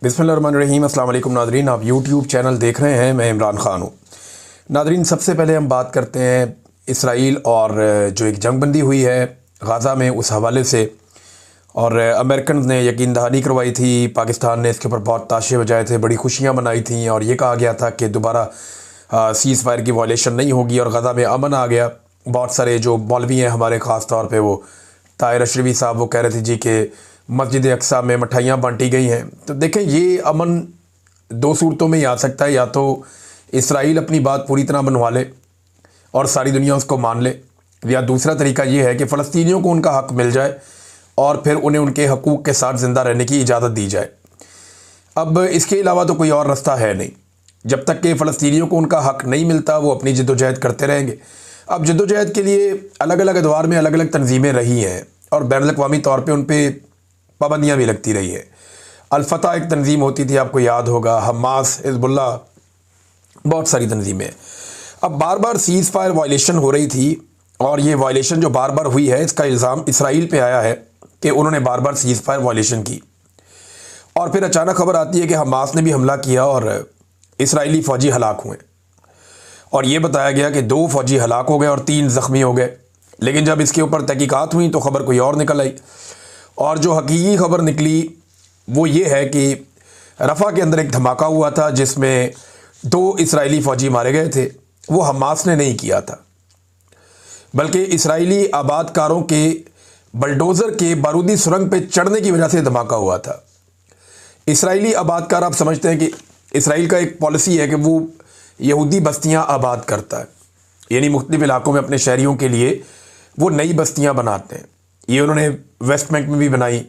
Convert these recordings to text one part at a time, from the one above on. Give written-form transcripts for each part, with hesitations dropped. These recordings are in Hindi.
बिस्मिल्लाहिर्रहमानिर्रहीम। अस्सलाम वालेकुम नादरीन, आप यूट्यूब चैनल देख रहे हैं, मैं इमरान ख़ान हूँ। नादरीन, सबसे पहले हम बात करते हैं इसराइल और जो एक जंगबंदी हुई है गाज़ा में उस हवाले से। और अमेरिकन ने यकीन दहानी करवाई थी, पाकिस्तान ने इसके ऊपर बहुत ताशे बजाए थे, बड़ी खुशियाँ मनाई थी और ये कहा गया था कि दोबारा सीज़ फायर की वायलेशन नहीं होगी और गाज़ा में अमन आ गया। बहुत सारे जो मौलवी हैं हमारे, ख़ास तौर पे वो ताहिर अशरफी साहब, वो कह रहे थे जी कि मस्जिद अक्सा में मिठाइयाँ बांटी गई हैं। तो देखें, ये अमन दो सूरतों में ही आ सकता है। या तो इसराइल अपनी बात पूरी तरह मनवा ले और सारी दुनिया उसको मान ले, या दूसरा तरीका ये है कि फ़लस्तीनियों को उनका हक़ मिल जाए और फिर उन्हें उनके हकूक़ के साथ ज़िंदा रहने की इजाज़त दी जाए। अब इसके अलावा तो कोई और रास्ता है नहीं। जब तक कि फ़लस्तीनियों को उनका हक़ नहीं मिलता, वो अपनी जद्दोजहद करते रहेंगे। अब जद्दोजहद के लिए अलग अलग अदवार में अलग अलग तंजीमें रही हैं और बैनुल-अक़वामी तौर पर उन पर पाबंदियाँ भी लगती रही है। अल-फतह एक तंजीम होती थी, आपको याद होगा, हमास, हिज़्बुल्लाह, बहुत सारी तंजीमें। अब बार बार सीज़ फायर वायलेशन हो रही थी और ये वायलेशन जो बार बार हुई है, इसका इल्ज़ाम इसराइल पे आया है कि उन्होंने बार बार सीज़ फायर वायलेशन की। और फिर अचानक खबर आती है कि हमास ने भी हमला किया और इसराइली फ़ौजी हलाक हुए। और ये बताया गया कि 2 फ़ौजी हलाक हो गए और 3 ज़ख्मी हो गए। लेकिन जब इसके ऊपर तहकीकात हुई तो ख़बर कोई और निकल आई। और जो हकीकी खबर निकली वो ये है कि रफ़ा के अंदर एक धमाका हुआ था जिसमें 2 इसराइली फ़ौजी मारे गए थे। वो हमास ने नहीं किया था, बल्कि इसराइली आबादकारों के बलडोज़र के बारूदी सुरंग पे चढ़ने की वजह से धमाका हुआ था। इसराइली आबादकार, आप समझते हैं कि इसराइल का एक पॉलिसी है कि वो यहूदी बस्तियां आबाद करता है, यानी मुख्तलिफ इलाकों में अपने शहरियों के लिए वो नई बस्तियां बनाते हैं। ये उन्होंने वेस्ट बैंक में भी बनाई,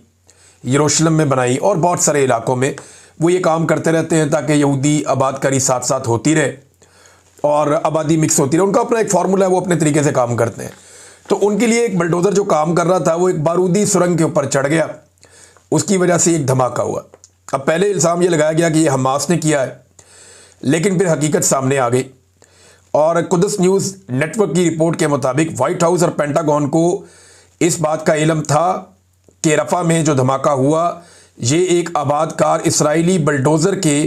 यरूशलेम में बनाई और बहुत सारे इलाकों में वो ये काम करते रहते हैं ताकि यहूदी आबादकारी साथ साथ होती रहे और आबादी मिक्स होती रहे। उनका अपना एक फार्मूला है, वो अपने तरीके से काम करते हैं। तो उनके लिए एक बलडोज़र जो काम कर रहा था वो एक बारूदी सुरंग के ऊपर चढ़ गया, उसकी वजह से एक धमाका हुआ। अब पहले इल्ज़ाम ये लगाया गया कि ये हमास ने किया है, लेकिन फिर हकीकत सामने आ गई। और कुदस न्यूज़ नेटवर्क की रिपोर्ट के मुताबिक वाइट हाउस और पेंटागन को इस बात का इल्म था कि रफ़ा में जो धमाका हुआ ये एक आबादकार इसराइली बलडोज़र के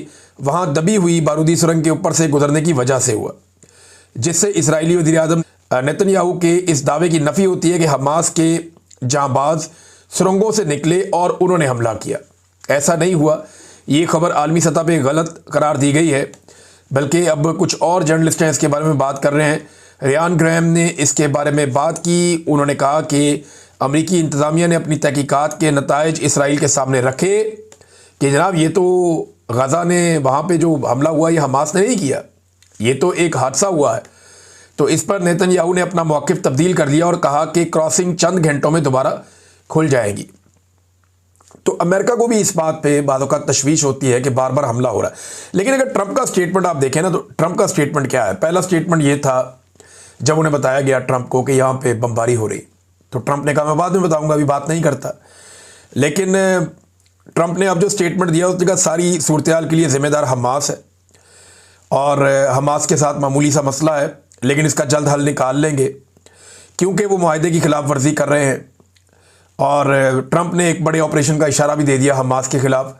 वहाँ दबी हुई बारूदी सुरंग के ऊपर से गुजरने की वजह से हुआ, जिससे इसराइली वज़ीर-ए-आज़म नेतन्याहू के इस दावे की नफ़ी होती है कि हमास के जांबाज सुरंगों से निकले और उन्होंने हमला किया। ऐसा नहीं हुआ। ये खबर आलमी सतह पे गलत करार दी गई है, बल्कि अब कुछ और जर्नलिस्ट हैं इसके बारे में बात कर रहे हैं। रियान ग्रैम ने इसके बारे में बात की। उन्होंने कहा कि अमरीकी इंतज़ामिया ने अपनी तहकीकात के नताइज इसराइल के सामने रखे कि जनाब ये तो गाज़ा ने वहाँ पे जो हमला हुआ ये हमास ने नहीं किया, ये तो एक हादसा हुआ है। तो इस पर नेतन्याहू ने अपना मौक़िफ़ तब्दील कर लिया और कहा कि क्रॉसिंग चंद घंटों में दोबारा खुल जाएगी। तो अमेरिका को भी इस बात पे बातों का तशवीश होती है कि बार बार हमला हो रहा है। लेकिन अगर ट्रंप का स्टेटमेंट आप देखें ना, तो ट्रंप का स्टेटमेंट क्या है? पहला स्टेटमेंट ये था जब उन्हें बताया गया ट्रंप को कि यहाँ पे बमबारी हो रही, तो ट्रंप ने कहा मैं बाद में बताऊंगा, अभी बात नहीं करता। लेकिन ट्रंप ने अब जो स्टेटमेंट दिया उसने कहा सारी सूरत-ए-हाल के लिए ज़िम्मेदार हमास है और हमास के साथ मामूली सा मसला है, लेकिन इसका जल्द हल निकाल लेंगे क्योंकि वो मुआहदे की खिलाफ वर्जी कर रहे हैं। और ट्रंप ने एक बड़े ऑपरेशन का इशारा भी दे दिया हमास के खिलाफ।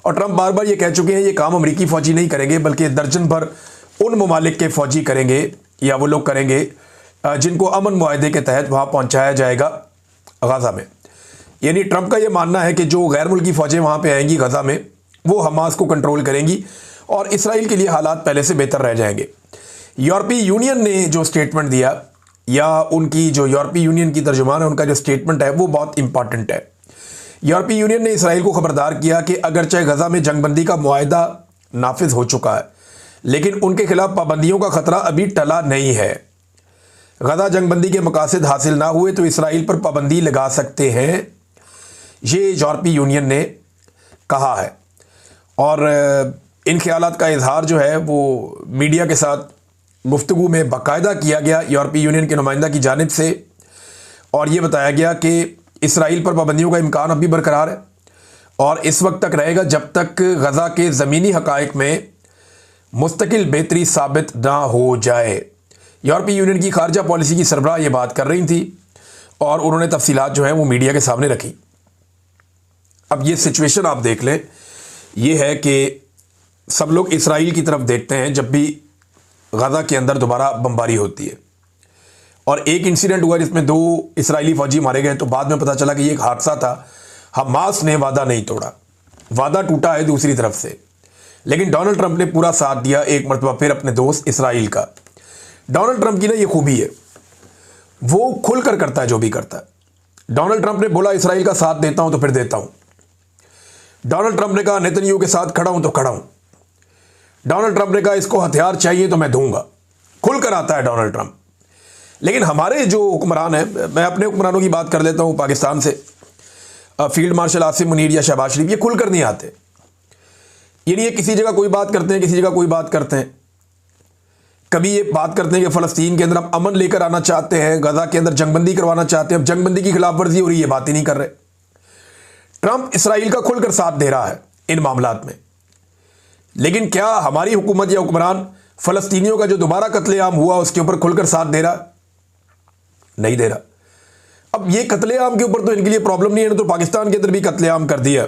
और ट्रंप बार बार ये कह चुके हैं ये काम अमरीकी फ़ौजी नहीं करेंगे, बल्कि दर्जन भर उन ममालिक के फ़ौजी करेंगे या वो लोग करेंगे जिनको अमन मुआहदे के तहत वहाँ पहुँचाया जाएगा गाज़ा में। यानी ट्रंप का ये मानना है कि जो गैर मुल्की फ़ौजें वहाँ पे आएंगी गाज़ा में, वो हमास को कंट्रोल करेंगी और इसराइल के लिए हालात पहले से बेहतर रह जाएंगे। यूरोपीय यूनियन ने जो स्टेटमेंट दिया, या उनकी जो यूरोपीय यूनियन की तर्जुमान है उनका जो स्टेटमेंट है वो बहुत इंपॉर्टेंट है। यूरोपीय यूनियन ने इसराइल को खबरदार किया कि अगरचे गज़ा में जंगबंदी का मुआहदा नाफिज हो चुका है, लेकिन उनके खिलाफ पाबंदियों का ख़तरा अभी टला नहीं है। गज़ा जंगबंदी के मकासद हासिल ना हुए तो इसराइल पर पाबंदी लगा सकते हैं, ये यूरोपीय यूनियन ने कहा है। और इन ख्यालात का इजहार जो है वो मीडिया के साथ गुफ्तगू में बाकायदा किया गया यूरोपीय यूनियन के नुमाइंदा की जानिब से, और ये बताया गया कि इसराइल पर पाबंदियों का इम्कान अभी बरकरार है और इस वक्त तक रहेगा जब तक गज़ा के ज़मीनी हक़ाइक़ में मुस्तकिल बेहतरी साबित ना हो जाए। यूरोपीय यूनियन की खारजा पॉलिसी की सरबराह ये बात कर रही थी और उन्होंने तफसीलात जो हैं वो मीडिया के सामने रखी। अब ये सिचुएशन आप देख लें ये है कि सब लोग इसराइल की तरफ देखते हैं जब भी गाज़ा के अंदर दोबारा बमबारी होती है। और एक इंसिडेंट हुआ जिसमें 2 इसराइली फौजी मारे गए, तो बाद में पता चला कि ये एक हादसा था। हमास ने वादा नहीं तोड़ा, वादा टूटा है दूसरी तरफ से, लेकिन डोनाल्ड ट्रंप ने पूरा साथ दिया एक मरतबा फिर अपने दोस्त इसराइल का। डोनाल्ड ट्रंप की ना ये खूबी है, वो खुलकर करता है जो भी करता है। डोनाल्ड ट्रंप ने बोला इसराइल का साथ देता हूं तो फिर देता हूं। डोनाल्ड ट्रंप ने कहा नेतन्याहू के साथ खड़ा हूं तो खड़ा हूं। डोनाल्ड ट्रंप ने कहा इसको हथियार चाहिए तो मैं दूंगा। खुलकर आता है डोनाल्ड ट्रंप। लेकिन हमारे जो हुक्मरान हैं, मैं अपने हुक्मरानों की बात कर लेता हूं पाकिस्तान से, फील्ड मार्शल आसिम मुनीर या शहबाज शरीफ, ये खुलकर नहीं आते। ये नहीं है किसी जगह कोई बात करते हैं, किसी जगह कोई बात करते हैं। कभी ये बात करते हैं कि फ़लस्तीन के अंदर हम अमन लेकर आना चाहते हैं, गजा के अंदर जंगबंदी करवाना चाहते हैं, अब जंगबंदी की खिलाफ वर्जी हो रही है, बात ही नहीं कर रहे। ट्रंप इसराइल का खुलकर साथ दे रहा है इन मामलात में। लेकिन क्या हमारी हुकूमत या हुक्मरान फ़लस्तीनियों का जो दोबारा कत्लेआम हुआ उसके ऊपर खुलकर साथ दे रहा? नहीं दे रहा। अब ये कत्लेआम के ऊपर तो इनके लिए प्रॉब्लम नहीं है, तो पाकिस्तान के अंदर भी कत्लेआम कर दिया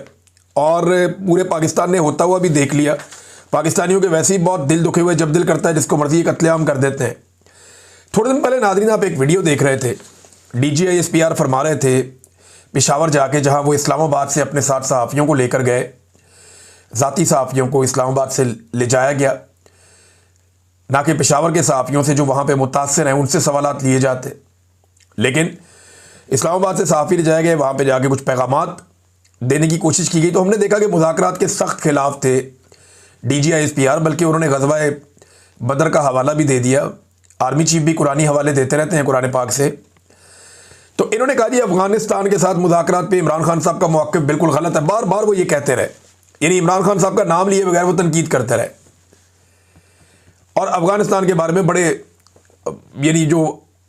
और पूरे पाकिस्तान ने होता हुआ भी देख लिया। पाकिस्तानियों के वैसे ही बहुत दिल दुखे हुए, जब दिल करता है जिसको मर्जी कत्लेआम कर देते हैं। थोड़े दिन पहले नाज़रीन आप एक वीडियो देख रहे थे, DGI-SPR फरमा रहे थे पेशावर जाके, जहां वो इस्लामाबाद से अपने साथ सहाफ़ियों को लेकर गए, ज़ाती सहाफ़ियों को इस्लामाबाद से ले जाया गया, ना कि पेशावर के सहाफ़ियों से जो वहाँ पे मुतासिर हैं उनसे सवालात लिए जाते। लेकिन इस्लामाबाद से सहाफ़ी ले जाए गए, वहाँ पे जाके कुछ पैगामात देने की कोशिश की गई, तो हमने देखा कि मुज़ाकरात के सख्त खिलाफ थे DGI-SPR, बल्कि उन्होंने ग़ज़वा बदर का हवाला भी दे दिया। आर्मी चीफ भी कुरानी हवाले देते रहते हैं कुरान पाक से। तो इन्होंने कहा जी अफ़गानिस्तान के साथ मुज़ाकरात पे इमरान खान साहब का मौक़िफ़ बिल्कुल गलत है। बार बार वो ये कहते रहे, यानी इमरान खान साहब का नाम लिए बगैर वो तनकीद करते रहे। और अफ़गानिस्तान के बारे में बड़े, यानी जो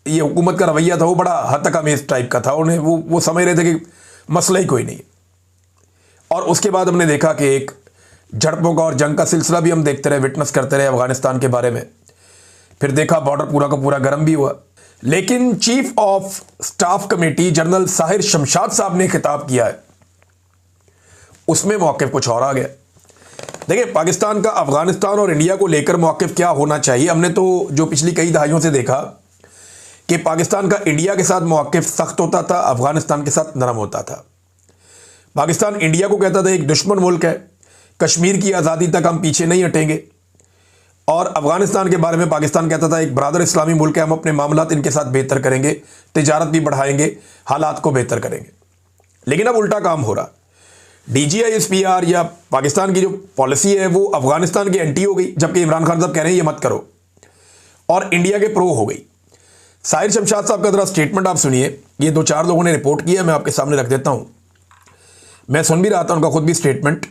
ये हुकूमत का रवैया था वो बड़ा हद तक अमेज़ टाइप का था। उन्हें वो समझ रहे थे कि मसला ही कोई नहीं है। और उसके बाद हमने देखा कि एक झड़पों का और जंग का सिलसिला भी हम देखते रहे, विटनेस करते रहे अफ़गानिस्तान के बारे में। फिर देखा बॉर्डर पूरा का पूरा गर्म भी हुआ। लेकिन chief of staff committee general Sahir Shamshad साहब ने खिताब किया है, उसमें मौक़िफ़ कुछ और आ गया। देखिए पाकिस्तान का अफ़गानिस्तान और इंडिया को लेकर मौक़िफ़ क्या होना चाहिए, हमने तो जो पिछली कई दहाइयों से देखा कि पाकिस्तान का इंडिया के साथ मौक़िफ़ सख्त होता था, अफ़गानिस्तान के साथ नरम होता था। पाकिस्तान इंडिया को कहता था एक दुश्मन मुल्क है, कश्मीर की आज़ादी तक हम पीछे नहीं हटेंगे। और अफ़गानिस्तान के बारे में पाकिस्तान कहता था एक बरादर इस्लामी मुल्क है, हम अपने मामलात इनके साथ बेहतर करेंगे, तिजारत भी बढ़ाएंगे, हालात को बेहतर करेंगे। लेकिन अब उल्टा काम हो रहा। DGI-SPR या पाकिस्तान की जो पॉलिसी है वो अफ़गानिस्तान की एंटी हो गई, जबकि इमरान खान साहब कह रहे हैं ये मत करो, और इंडिया के प्रो हो गई। साहिर शमशाद साहब का जरा स्टेटमेंट आप सुनिए, ये 2-4 लोगों ने रिपोर्ट किया, मैं आपके सामने रख देता हूं। मैं सुन भी रहा था उनका खुद भी स्टेटमेंट।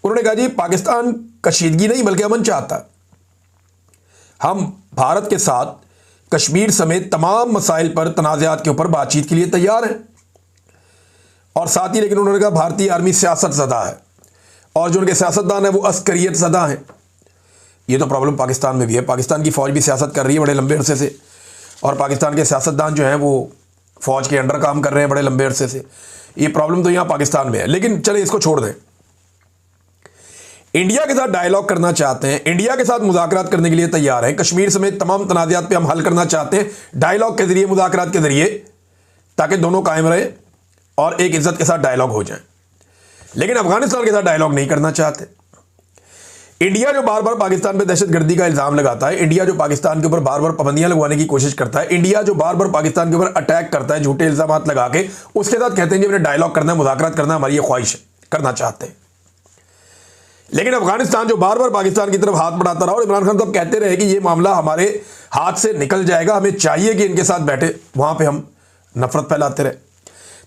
उन्होंने कहा जी पाकिस्तान कशीदगी नहीं बल्कि अमन चाहता। हम भारत के साथ कश्मीर समेत तमाम मसाइल पर तनाज़ात के ऊपर बातचीत के लिए तैयार हैं। और साथ ही लेकिन उन्होंने कहा भारतीय आर्मी सियासत ज़दा है और जो उनके सियासतदान है वो अस्करियत ज़दा हैं। ये तो प्रॉब्लम पाकिस्तान में भी है। पाकिस्तान की फ़ौज भी सियासत कर रही है बड़े लंबे अरसे से, और पाकिस्तान के सियासतदान जो हैं वो फ़ौज के अंडर काम कर रहे हैं बड़े लंबे अरसे से। ये प्रॉब्लम तो यहाँ पाकिस्तान में है। लेकिन चले इसको छोड़ दें, इंडिया के साथ डायलॉग करना चाहते हैं, इंडिया के साथ मुज़ाकरात करने के लिए तैयार हैं, कश्मीर समेत तमाम तनाज़ात पे हम हल करना चाहते हैं डायलॉग के ज़रिए, मुज़ाकरात के ज़रिए, ताकि दोनों कायम रहे और एक इज़्ज़त के साथ डायलॉग हो जाए। लेकिन अफ़गानिस्तान के साथ डायलॉग नहीं करना चाहते। इंडिया जो बार बार पाकिस्तान पे दहशतगर्दी का इल्ज़ाम लगाता है, इंडिया जो पाकिस्तान के ऊपर बार बार पाबंदियां लगवाने की कोशिश करता है, इंडिया जो बार बार पाकिस्तान के ऊपर अटैक करता है झूठे इल्ज़ाम लगा के, उसके साथ कहते हैं कि हमने डायलॉग करना है, मुज़ाकरात करना है, हमारी ये ख्वाहिश है, करना चाहते हैं। लेकिन अफगानिस्तान जो बार बार पाकिस्तान की तरफ हाथ बढ़ाता रहा और इमरान खान साहब कहते रहे कि ये मामला हमारे हाथ से निकल जाएगा, हमें चाहिए कि इनके साथ बैठे, वहां पे हम नफरत फैलाते रहे।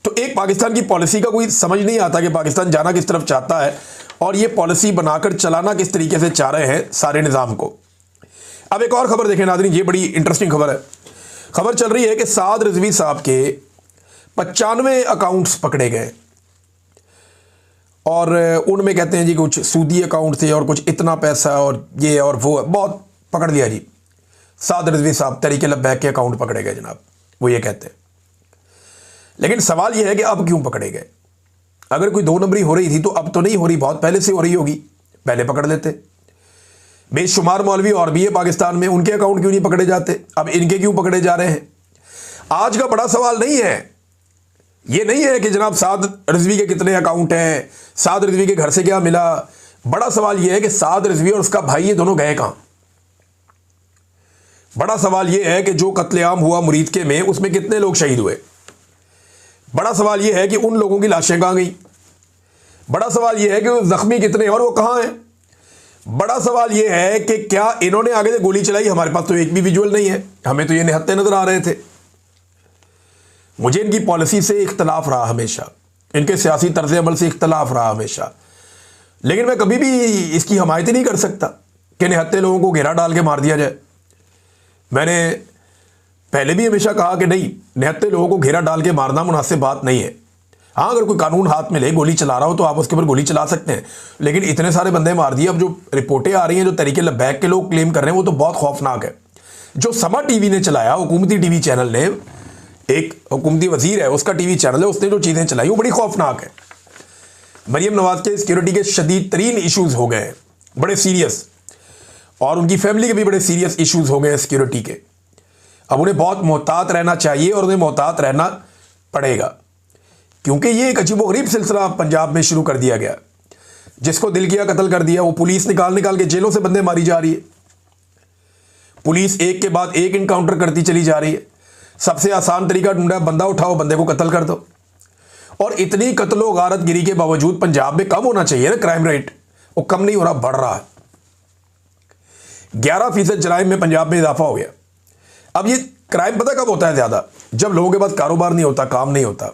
तो एक पाकिस्तान की पॉलिसी का कोई समझ नहीं आता कि पाकिस्तान जाना किस तरफ चाहता है और ये पॉलिसी बनाकर चलाना किस तरीके से चाह रहे हैं सारे निज़ाम को। अब एक और खबर देखें नाज़रीन, ये बड़ी इंटरेस्टिंग खबर है। खबर चल रही है कि साद रिजवी साहब के 95 अकाउंट्स पकड़े गए और उनमें कहते हैं जी कुछ सूदी अकाउंट थे और कुछ इतना पैसा और ये और वो बहुत पकड़ लिया जी। साद रिजवी साहब तरीके लब्बैक के अकाउंट पकड़े गए जनाब, वो ये कहते हैं। लेकिन सवाल ये है कि अब क्यों पकड़े गए, अगर कोई 2 नंबरी हो रही थी तो अब तो नहीं हो रही, बहुत पहले से हो रही होगी, पहले पकड़ लेते। बेशुमार मौलवी और भी है पाकिस्तान में, उनके अकाउंट क्यों नहीं पकड़े जाते, अब इनके क्यों पकड़े जा रहे हैं? आज का बड़ा सवाल नहीं है, ये नहीं है कि जनाब साद रिजवी के कितने अकाउंट हैं, साद रिजवी के घर से क्या मिला। बड़ा सवाल यह है कि साद रिजवी और उसका भाई ये दोनों गए कहां। बड़ा सवाल यह है कि जो कत्लेआम हुआ मुरीद के में, उसमें कितने लोग शहीद हुए। बड़ा सवाल यह है कि उन लोगों की लाशें कहां गई। बड़ा सवाल यह है कि जख्मी कितने हैं और वो कहां हैं। बड़ा सवाल यह है कि क्या इन्होंने आगे से गोली चलाई। हमारे पास तो एक भी विजुअल नहीं है, हमें तो ये निहत्ते नजर आ रहे थे। मुझे इनकी पॉलिसी से इख्तलाफ रहा हमेशा, इनके सियासी तर्ज अमल से इख्तलाफ रहा हमेशा, लेकिन मैं कभी भी इसकी हमायत नहीं कर सकता कि निहत्ते लोगों को घेरा डाल के मार दिया जाए। मैंने पहले भी हमेशा कहा कि नहीं, निहत्ते लोगों को घेरा डाल के मारना मुनासिब बात नहीं है। हाँ, अगर कोई कानून हाथ में ले, गोली चला रहा हो तो आप उसके ऊपर गोली चला सकते हैं, लेकिन इतने सारे बंदे मार दिए। अब जो रिपोर्टें आ रही हैं, जो तरीके लबैक के लोग क्लेम कर रहे हैं, वो तो बहुत खौफनाक है। जो समा टीवी ने चलाया, हुकूमती टीवी चैनल ने, एक हुकूमती वजीर है उसका टीवी चैनल है, उसने जो चीज़ें चलाई वो बड़ी खौफनाक है। मरीम नवाज के सिक्योरिटी के शदीद तरीन इशूज़ हो गए हैं, बड़े सीरियस, और उनकी फैमिली के भी बड़े सीरियस इशूज़ हो गए हैं सिक्योरिटी के। अब उन्हें बहुत मोहतात रहना चाहिए और उन्हें मोहतात रहना पड़ेगा, क्योंकि ये एक अजीबोगरीब सिलसिला पंजाब में शुरू कर दिया गया। जिसको दिल किया कत्ल कर दिया। वो पुलिस निकाल निकाल के जेलों से बंदे मारी जा रही है, पुलिस एक के बाद एक इनकाउंटर करती चली जा रही है। सबसे आसान तरीका ढूंढा, बंदा उठाओ, बंदे को कत्ल कर दो। और इतनी कत्लो गारत गिरी के बावजूद पंजाब में कम होना चाहिए ना क्राइम रेट, वो कम नहीं हो रहा, बढ़ रहा है। 11% जराइम में पंजाब में इजाफा हो गया। अब ये क्राइम पता कब होता है ज्यादा? जब लोगों के पास कारोबार नहीं होता, काम नहीं होता,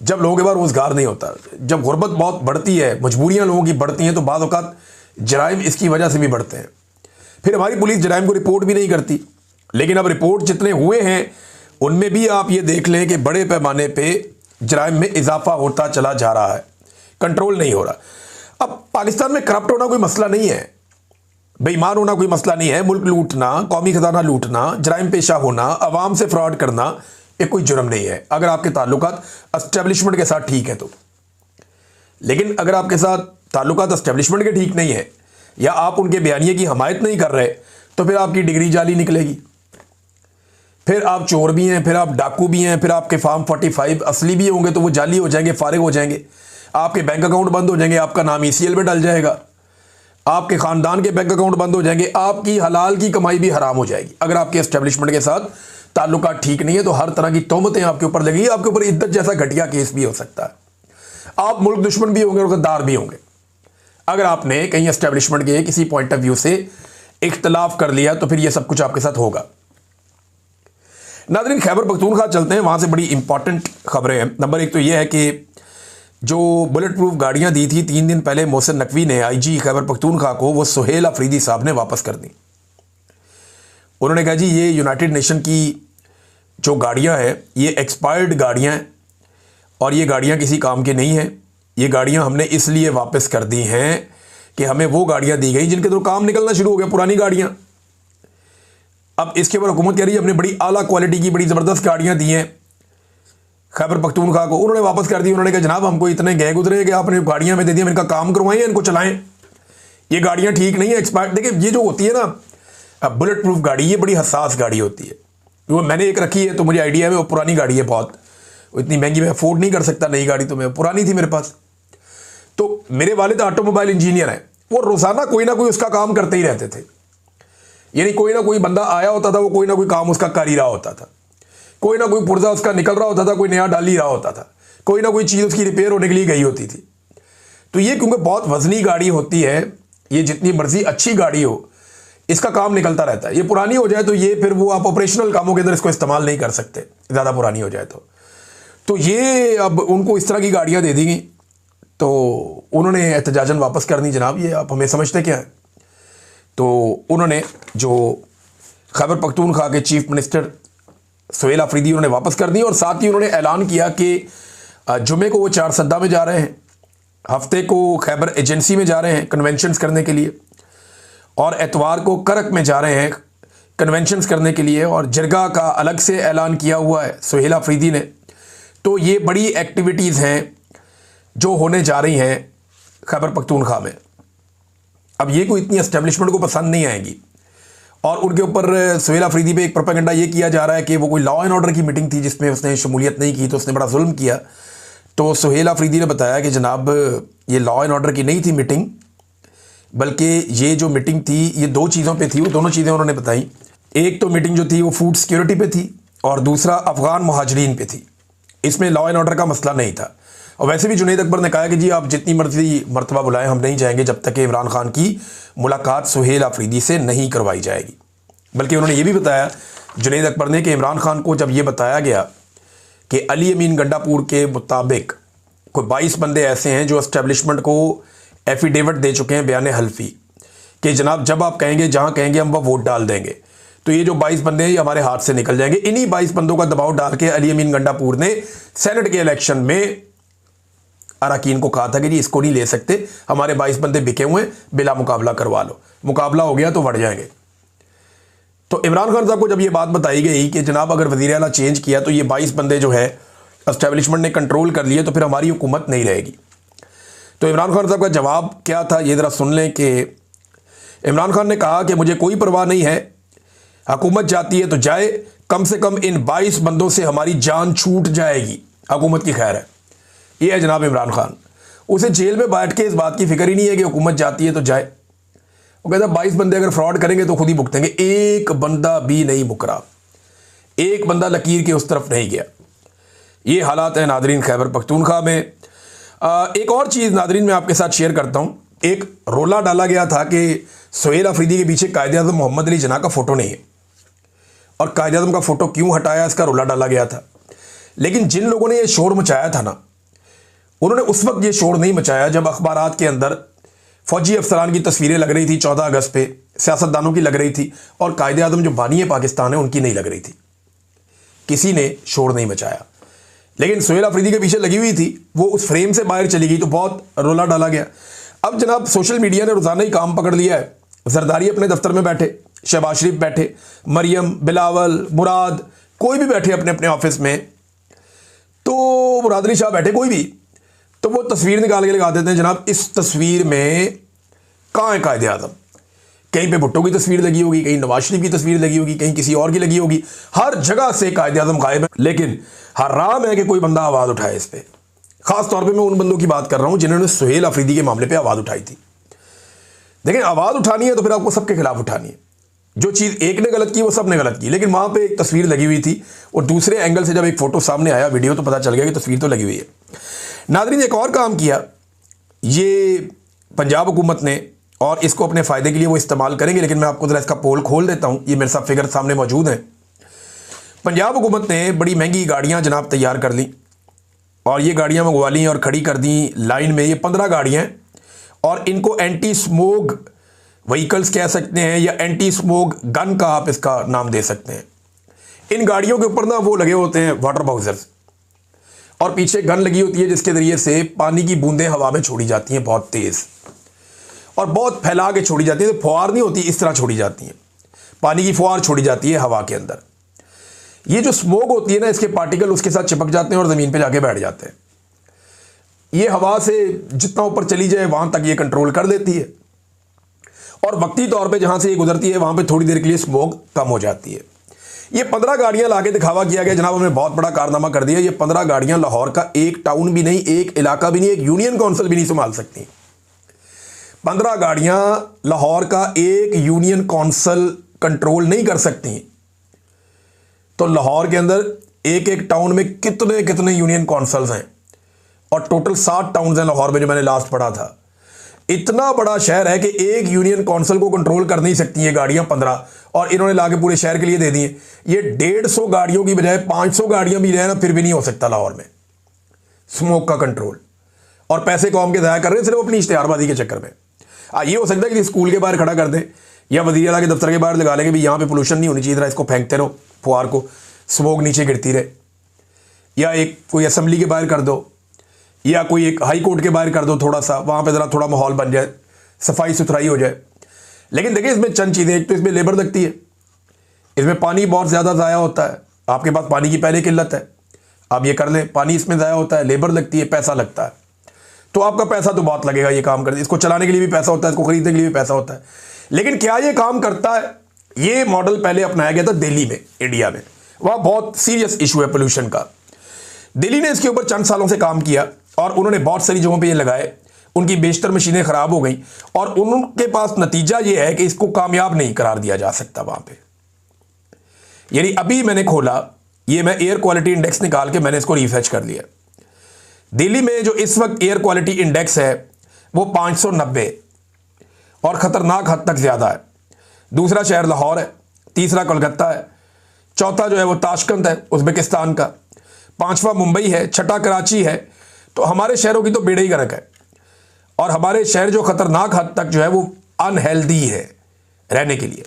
जब लोगों के पास रोजगार नहीं होता, जब गुर्बत बहुत बढ़ती है, मजबूरियां लोगों की बढ़ती हैं, तो बाद औकात जराइम इसकी वजह से भी बढ़ते हैं। फिर हमारी पुलिस जराइम को रिपोर्ट भी नहीं करती। लेकिन अब रिपोर्ट जितने हुए हैं उनमें भी आप ये देख लें कि बड़े पैमाने पे जराइम में इजाफा होता चला जा रहा है, कंट्रोल नहीं हो रहा। अब पाकिस्तान में करप्ट होना कोई मसला नहीं है, बेईमान होना कोई मसला नहीं है। मुल्क लूटना, कौमी खजाना लूटना, जराइम पेशा होना, अवाम से फ्रॉड करना, ये कोई जुर्म नहीं है अगर आपके ताल्लुकात एस्टेब्लिशमेंट के साथ ठीक है तो। लेकिन अगर आपके साथ ताल्लुकात एस्टेब्लिशमेंट के ठीक नहीं है, या आप उनके बयानिए की हमायत नहीं कर रहे, तो फिर आपकी डिग्री जाली निकलेगी, फिर आप चोर भी हैं, फिर आप डाकू भी हैं, फिर आपके फार्म 45 असली भी होंगे तो वो जाली हो जाएंगे, फारिग हो जाएंगे, आपके बैंक अकाउंट बंद हो जाएंगे, आपका नाम ECL में डल जाएगा, आपके खानदान के बैंक अकाउंट बंद हो जाएंगे, आपकी हलाल की कमाई भी हराम हो जाएगी। अगर आपके एस्टेब्लिशमेंट के साथ ताल्लुकात ठीक नहीं है तो हर तरह की तोहमतें आपके ऊपर लगेगी, आपके ऊपर इद्दत जैसा घटिया केस भी हो सकता है, आप मुल्क दुश्मन भी होंगे और गद्दार भी होंगे। अगर आपने कहीं एस्टेब्लिशमेंट के किसी पॉइंट ऑफ व्यू से इख्तलाफ कर लिया तो फिर यह सब कुछ आपके साथ होगा। नाज़रीन, खैबर पख्तूनख्वा चलते हैं, वहां से बड़ी इंपॉर्टेंट खबरें हैं। नंबर 1 तो यह है कि जो बुलेट प्रूफ गाड़ियां दी थी 3 दिन पहले मोहसिन नकवी ने IG खैबर पख्तूनख्वा को, वो सुहेल अफरीदी साहब ने वापस कर दी। उन्होंने कहा जी ये यूनाइटेड नेशन की जो गाड़ियां हैं ये एक्सपायर्ड गाड़ियां हैं और ये गाड़ियां किसी काम की नहीं हैं। ये गाड़ियां हमने इसलिए वापस कर दी हैं कि हमें वो गाड़ियां दी गई जिनके तो काम निकलना शुरू हो गया, पुरानी गाड़ियां। अब इसके ऊपर हुकूमत कह रही है हमने बड़ी आला क्वालिटी की बड़ी ज़बरदस्त गाड़ियां दी हैं खैबर पख्तूनख्वा को, उन्होंने वापस कर दी। उन्होंने कहा जनाब हमको इतने गए गुजरे कि आपने गाड़ियां में दे दी, इनका काम करवाएं, इनको चलाएं, ये गाड़ियां ठीक नहीं है, एक्सपायर्ड। देखिए ये जो होती है ना अब बुलेट प्रूफ गाड़ी, ये बड़ी हसास गाड़ी होती है। वो मैंने एक रखी है तो मुझे आइडिया है, वो पुरानी गाड़ी है बहुत, इतनी महंगी मैं अफोर्ड नहीं कर सकता नई गाड़ी, तो मैं पुरानी थी मेरे पास। तो मेरे वालिद ऑटोमोबाइल इंजीनियर हैं, वो रोज़ाना कोई ना कोई उसका काम करते ही रहते थे। यानी कोई ना कोई बंदा आया होता था, वो कोई ना कोई काम उसका कर ही रहा होता था, कोई ना कोई पुर्जा उसका निकल रहा होता था, कोई नया डाल ही रहा होता था, कोई ना कोई चीज़ उसकी रिपेयर होने के लिए गई होती थी। तो ये क्योंकि बहुत वजनी गाड़ी होती है, ये जितनी मर्जी अच्छी गाड़ी हो इसका काम निकलता रहता है। ये पुरानी हो जाए तो ये फिर वो आप ऑपरेशनल कामों के अंदर इसको इस्तेमाल नहीं कर सकते, ज़्यादा पुरानी हो जाए तो ये अब उनको इस तरह की गाड़ियाँ दे दी गई, तो उन्होंने एहतजाजन वापस कर दी। जनाब ये आप हमें समझते क्या है? तो उन्होंने जो खैबर पख्तूनख्वा के चीफ मिनिस्टर सुहेल अफरीदी उन्होंने वापस कर दी, और साथ ही उन्होंने ऐलान किया कि जुमे को वो 4 सद्दा में जा रहे हैं, हफ्ते को खैबर एजेंसी में जा रहे हैं कन्वेंशंस करने के लिए, और एतवार को करक में जा रहे हैं कन्वेंशंस करने के लिए, और जरगा का अलग से ऐलान किया हुआ है सुहेल अफरीदी ने। तो ये बड़ी एक्टिविटीज़ हैं जो होने जा रही हैं खैबर पख्तूनख्वा में, अब ये कोई इतनी एस्टेब्लिशमेंट को पसंद नहीं आएगी। और उनके ऊपर सुहेल अफरीदी पे एक प्रोपेगेंडा ये किया जा रहा है कि वो कोई लॉ एंड ऑर्डर की मीटिंग थी जिसमें उसने शमूलियत नहीं की तो उसने बड़ा जुल्म किया। तो सुहेल अफरीदी ने बताया कि जनाब ये लॉ एंड ऑर्डर की नहीं थी मीटिंग, बल्कि ये जो मीटिंग थी ये दो चीज़ों पे थी, वो दोनों चीज़ें उन्होंने बताई। एक तो मीटिंग जो थी वो फूड सिक्योरिटी पे थी और दूसरा अफगान मुहाजिरीन पे थी। इसमें लॉ एंड ऑर्डर का मसला नहीं था। और वैसे भी जुनैद अकबर ने कहा कि जी आप जितनी मर्जी मरतबा बुलाएं, हम नहीं जाएंगे जब तक कि इमरान खान की मुलाकात सुहेल अफरीदी से नहीं करवाई जाएगी। बल्कि उन्होंने ये भी बताया जुनैद अकबर ने कि इमरान खान को जब ये बताया गया कि अली अमीन गंडापुर के मुताबिक कोई 22 बंदे ऐसे हैं जो एस्टेब्लिशमेंट को एफिडेविट दे चुके हैं बयान हल्फी कि जनाब जब आप कहेंगे जहां कहेंगे हम वह वोट डाल देंगे, तो ये जो 22 बंदे हैं ये हमारे हाथ से निकल जाएंगे। इन्हीं 22 बंदों का दबाव डाल के अली अमीन गंडापुर ने सेनेट के इलेक्शन में अरकान को कहा था कि जी इसको नहीं ले सकते, हमारे 22 बंदे बिके हुए हैं, बिला मुकाबला करवा लो। मुकाबला हो गया तो बढ़ जाएंगे। तो इमरान खान साहब को जब ये बात बताई गई कि जनाब अगर वज़ीर आला चेंज किया तो ये 22 बंदे जो है एस्टेब्लिशमेंट ने कंट्रोल कर लिए तो फिर हमारी हुकूमत नहीं रहेगी। तो इमरान खान साहब का जवाब क्या था ये ज़रा सुन लें कि इमरान खान ने कहा कि मुझे कोई परवाह नहीं है, हुकूमत जाती है तो जाए, कम से कम इन 22 बंदों से हमारी जान छूट जाएगी, हुकूमत की खैर है। ये है जनाब इमरान खान। उसे जेल में बैठ के इस बात की फिक्र ही नहीं है कि हुकूमत जाती है तो जाए। वो कहता है 22 बंदे अगर फ्रॉड करेंगे तो खुद ही भुगतेंगे। एक बंदा भी नहीं मुकरा, एक बंदा लकीर के उस तरफ नहीं गया। ये हालात है नादरीन खैबर पख्तूनख्वा में। एक और चीज़ नादरीन मैं आपके साथ शेयर करता हूँ। एक रोला डाला गया था कि सुहेल अफरीदी के पीछे कायदे आज़म मोहम्मद अली जिन्ना का फ़ोटो नहीं है और कायदे आज़म का फ़ोटो क्यों हटाया इसका रोला डाला गया था। लेकिन जिन लोगों ने ये शोर मचाया था ना, उन्होंने उस वक्त ये शोर नहीं मचाया जब अखबारात के अंदर फौजी अफसरान की तस्वीरें लग रही थी 14 अगस्त पे, सियासतदानों की लग रही थी और कायदे आज़म जो बानी है पाकिस्तान है उनकी नहीं लग रही थी। किसी ने शोर नहीं मचाया। लेकिन सुहेल अफरीदी के पीछे लगी हुई थी, वो उस फ्रेम से बाहर चली गई तो बहुत रोला डाला गया। अब जनाब सोशल मीडिया ने रोज़ाना ही काम पकड़ लिया है। जरदारी अपने दफ्तर में बैठे, शहबाज शरीफ बैठे, मरियम, बिलावल, मुराद, कोई भी बैठे अपने अपने ऑफिस में, तो मुरादली शाह बैठे, कोई भी, तो वो तस्वीर निकाल के लगा देते हैं जनाब इस तस्वीर में कहाँ है कायदे आज़म। कहीं पे भुट्टो की तस्वीर लगी होगी, कहीं नवाज शरीफ की तस्वीर लगी होगी, कहीं किसी और की लगी होगी, हर जगह से कायदे आज़म गायब है। लेकिन हराम है कि कोई बंदा आवाज़ उठाए इस पर। खास तौर पे मैं उन बंदों की बात कर रहा हूं जिन्होंने सुहेल अफरीदी के मामले पे आवाज़ उठाई थी। देखिए आवाज़ उठानी है तो फिर आपको सबके खिलाफ उठानी है। जो चीज़ एक ने गलत की वो सब ने गलत की। लेकिन वहां पे एक तस्वीर लगी हुई थी और दूसरे एंगल से जब एक फ़ोटो सामने आया, वीडियो, तो पता चल गया कि तस्वीर तो लगी हुई है। नादरीन एक और काम किया ये पंजाब हुकूमत ने और इसको अपने फ़ायदे के लिए वो इस्तेमाल करेंगे। लेकिन मैं आपको ज़रा इसका पोल खोल देता हूँ, ये मेरे साथ फिगर सामने मौजूद हैं। पंजाब हुकूमत ने बड़ी महंगी गाड़ियाँ जनाब तैयार कर ली और ये गाड़ियाँ मंगवा ली और खड़ी कर दी लाइन में। ये 15 गाड़ियाँ हैं और इनको एंटी स्मोक व्हीकल्स कह सकते हैं या एंटी स्मोक गन का आप इसका नाम दे सकते हैं। इन गाड़ियों के ऊपर ना वो लगे होते हैं वाटर बाउजर्स और पीछे गन लगी होती है जिसके ज़रिए से पानी की बूंदें हवा में छोड़ी जाती हैं बहुत तेज़ और बहुत फैला के छोड़ी जाती है। तो फुहार नहीं होती, इस तरह छोड़ी जाती हैं, पानी की फुहार छोड़ी जाती है हवा के अंदर। ये जो स्मोक होती है ना, इसके पार्टिकल उसके साथ चिपक जाते हैं और ज़मीन पे जाके बैठ जाते हैं। ये हवा से जितना ऊपर चली जाए वहाँ तक ये कंट्रोल कर देती है और वक्ती तौर पे जहाँ से ये गुजरती है वहाँ पे थोड़ी देर के लिए स्मोक कम हो जाती है। ये 15 गाड़ियाँ लाके दिखावा किया गया जनाब, हमने बहुत बड़ा कारनामा कर दिया। ये 15 गाड़ियाँ लाहौर का एक टाउन भी नहीं, एक इलाका भी नहीं, एक यूनियन काउंसिल भी नहीं संभाल सकती। 15 गाड़ियाँ लाहौर का एक यूनियन काउंसिल कंट्रोल नहीं कर सकती। तो लाहौर के अंदर एक एक टाउन में कितने कितने यूनियन काउंसिल्स हैं और टोटल 7 टाउन्स हैं लाहौर में जो मैंने लास्ट पढ़ा था। इतना बड़ा शहर है कि एक यूनियन काउंसिल को कंट्रोल कर नहीं सकती ये गाड़ियां 15, और इन्होंने लाके पूरे शहर के लिए दे दी हैं। ये 150 गाड़ियों की बजाय 500 गाड़ियां भी जाए ना फिर भी नहीं हो सकता लाहौर में स्मोक का कंट्रोल। और पैसे कौम के ज़ाया कर रहे हैं सिर्फ अपनी इश्तिहारबाजी के चक्कर में। ये हो सकता है कि स्कूल के बाहर खड़ा कर दें या वज़ीर आला के दफ्तर के बाहर लगा लेंगे भी यहाँ पे पोल्यूशन नहीं होनी चाहिए, जरा इसको फेंकते रहो फुहार को, स्मोक नीचे गिरती रहे। या एक कोई असेंबली के बाहर कर दो या कोई एक हाई कोर्ट के बाहर कर दो, थोड़ा सा वहाँ पे ज़रा थोड़ा माहौल बन जाए, सफाई सुथराई हो जाए। लेकिन देखिए इसमें चंद चीज़ें, एक तो इसमें लेबर लगती है, इसमें पानी बहुत ज़्यादा ज़ाया होता है। आपके पास पानी की पहले किल्लत है, आप ये कर लें, पानी इसमें ज़ाया होता है, लेबर लगती है, पैसा लगता है। तो आपका पैसा तो बहुत लगेगा ये काम करने, इसको चलाने के लिए भी पैसा होता है, इसको खरीदने के लिए भी पैसा होता है। लेकिन क्या ये काम करता है? ये मॉडल पहले अपनाया गया था दिल्ली में, इंडिया में। वहाँ बहुत सीरियस इशू है पोल्यूशन का। दिल्ली ने इसके ऊपर चंद सालों से काम किया और उन्होंने बहुत सारी जगहों पे ये लगाए। उनकी बेशतर मशीनें खराब हो गई और उनके पास नतीजा ये है कि इसको कामयाब नहीं करार दिया जा सकता वहां पे। यानी अभी मैंने खोला, ये मैं एयर क्वालिटी इंडेक्स निकाल के मैंने इसको रिसर्च कर लिया। दिल्ली में जो इस वक्त एयर क्वालिटी इंडेक्स है वो 590 और खतरनाक हद तक ज्यादा है। दूसरा शहर लाहौर है, तीसरा कोलकाता है, चौथा जो है वो ताशकंद है उज्बेकिस्तान का, पांचवा मुंबई है, छठा कराची है। तो हमारे शहरों की तो बेड़ा ही गर्क है और हमारे शहर जो खतरनाक हद तक जो है वो अनहेल्दी है रहने के लिए।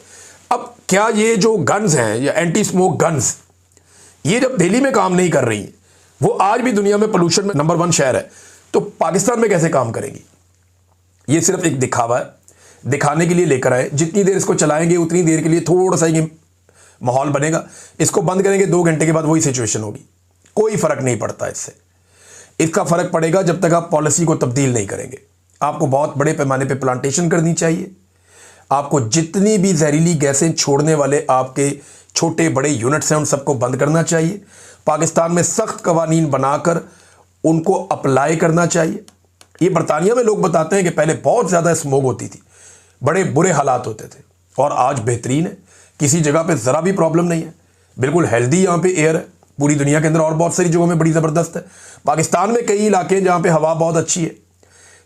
अब क्या ये जो गन्स हैं या एंटी स्मोक गन्स, ये जब दिल्ली में काम नहीं कर रही, वो आज भी दुनिया में पोल्यूशन में नंबर 1 शहर है, तो पाकिस्तान में कैसे काम करेंगी? ये सिर्फ एक दिखावा है, दिखाने के लिए लेकर आए। जितनी देर इसको चलाएंगे उतनी देर के लिए थोड़ा सा ये माहौल बनेगा, इसको बंद करेंगे 2 घंटे के बाद वही सिचुएशन होगी। कोई फर्क नहीं पड़ता इससे। इसका फर्क पड़ेगा जब तक आप पॉलिसी को तब्दील नहीं करेंगे। आपको बहुत बड़े पैमाने पे प्लांटेशन करनी चाहिए। आपको जितनी भी जहरीली गैसें छोड़ने वाले आपके छोटे बड़े यूनिट्स हैं उन सबको बंद करना चाहिए। पाकिस्तान में सख्त कवानीन बनाकर उनको अप्लाई करना चाहिए। ये बरतानिया में लोग बताते हैं कि पहले बहुत ज़्यादा स्मोक होती थी, बड़े बुरे हालात होते थे, और आज बेहतरीन है। किसी जगह पे ज़रा भी प्रॉब्लम नहीं है, बिल्कुल हेल्दी यहाँ पे एयर है। पूरी दुनिया के अंदर और बहुत सारी जगहों में बड़ी ज़बरदस्त है। पाकिस्तान में कई इलाके हैं जहाँ पे हवा बहुत अच्छी है।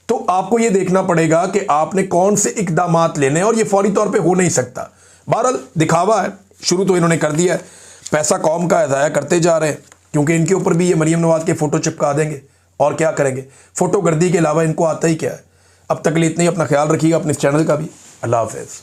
तो आपको ये देखना पड़ेगा कि आपने कौन से इकदामात लेने हैं और ये फौरी तौर पे हो नहीं सकता। बहरहाल दिखावा है, शुरू तो इन्होंने कर दिया है, पैसा कौम का ज़ाया करते जा रहे हैं, क्योंकि इनके ऊपर भी ये मरीम नवाज के फ़ोटो चिपका देंगे और क्या करेंगे। फ़ोटो गर्दी के अलावा इनको आता ही क्या है। अब तक के लिए इतना ही। अपना ख्याल रखिएगा, अपने इस चैनल का भी। अल्लाह हाफ़िज़।